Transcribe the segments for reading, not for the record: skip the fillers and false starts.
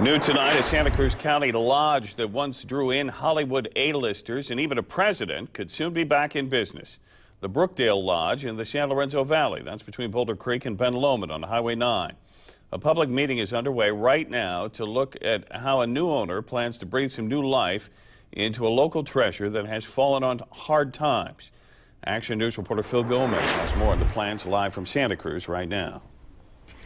New tonight, a Santa Cruz County lodge that once drew in Hollywood A-listers and even a president could soon be back in business. The Brookdale Lodge in the San Lorenzo Valley. That's between Boulder Creek and Ben Lomond on Highway 9. A public meeting is underway right now to look at how a new owner plans to breathe some new life into a local treasure that has fallen on hard times. Action News reporter Phil Gomez has more on the plans live from Santa Cruz right now.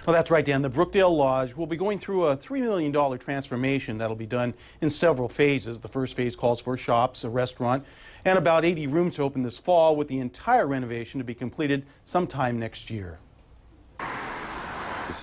Well, that's right, Dan. The Brookdale Lodge will be going through a $3 million transformation that'll be done in several phases. The first phase calls for shops, a restaurant, and about 80 rooms to open this fall, with the entire renovation to be completed sometime next year.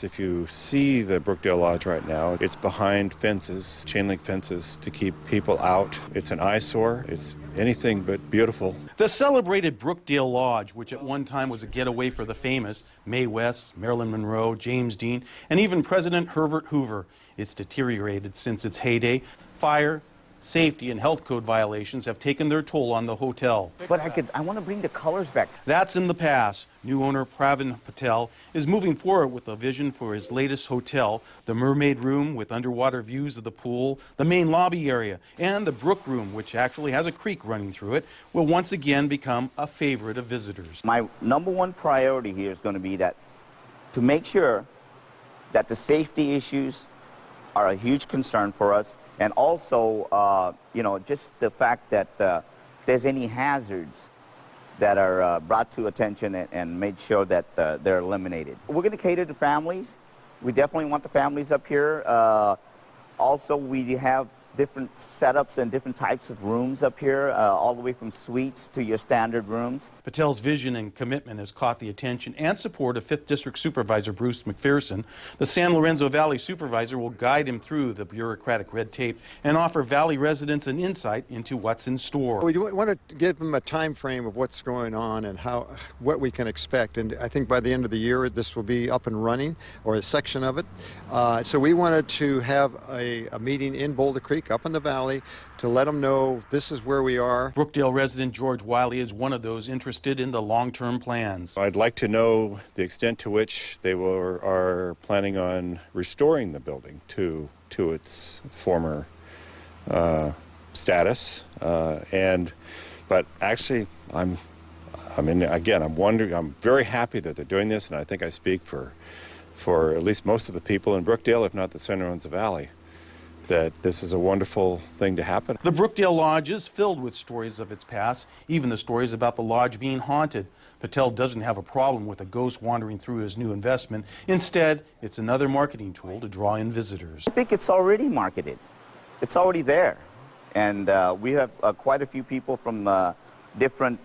If you see the Brookdale Lodge right now, it's behind fences, chain link fences to keep people out. It's an eyesore. It's anything but beautiful. The celebrated Brookdale Lodge, which at one time was a getaway for the famous Mae West, Marilyn Monroe, James Dean, and even President Herbert Hoover, it's deteriorated since its heyday. Fire, safety, and health code violations have taken their toll on the hotel. But I want to bring the colors back. That's in the past. New owner Pravin Patel is moving forward with a vision for his latest hotel, the Mermaid Room with underwater views of the pool, the main lobby area, and the Brook Room, which actually has a creek running through it, will once again become a favorite of visitors. My #1 priority here is going to be that to make sure that the safety issues are a huge concern for us. And also, you know, just the fact that if there's any hazards that are brought to attention and made sure that they're eliminated. We're going to cater to families. We definitely want the families up here. Also, we have different setups and different types of rooms up here, all the way from suites to your standard rooms. Patel's vision and commitment has caught the attention and support of 5th District Supervisor Bruce McPherson. The San Lorenzo Valley Supervisor will guide him through the bureaucratic red tape and offer Valley residents an insight into what's in store. We want to give them a time frame of what's going on and what we can expect. And I think by the end of the year, this will be up and running, or a section of it. So we wanted to have a meeting in Boulder Creek, up in the valley, to let them know this is where we are. Brookdale resident George Wiley is one of those interested in the long-term plans. I'd like to know the extent to which they are planning on restoring the building to its former status. But actually, I'm wondering. I'm very happy that they're doing this, and I think I speak for at least most of the people in Brookdale, if not the San Lorenzo Valley, that this is a wonderful thing to happen. The Brookdale Lodge is filled with stories of its past, even the stories about the lodge being haunted. Patel doesn't have a problem with a ghost wandering through his new investment. Instead, it's another marketing tool to draw in visitors. I think it's already marketed. It's already there. And we have quite a few people from different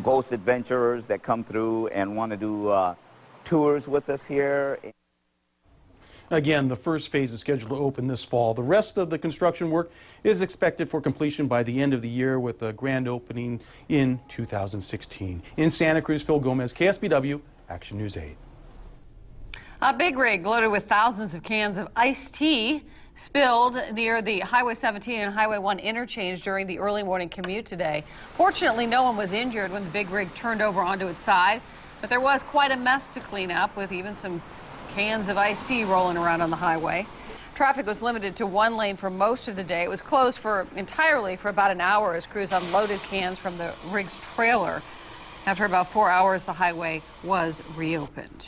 ghost adventurers that come through and want to do tours with us here. Again, the first phase is scheduled to open this fall. The rest of the construction work is expected for completion by the end of the year, with a grand opening in 2016. In Santa Cruz, Phil Gomez, KSBW, Action News 8. A big rig loaded with thousands of cans of iced tea spilled near the Highway 17 and Highway 1 interchange during the early morning commute today. Fortunately, no one was injured when the big rig turned over onto its side, but there was quite a mess to clean up, with even some cans of iced tea rolling around on the highway. Traffic was limited to one lane for most of the day. It was closed entirely for about an hour as crews unloaded cans from the rig's trailer. After about 4 hours, the highway was reopened.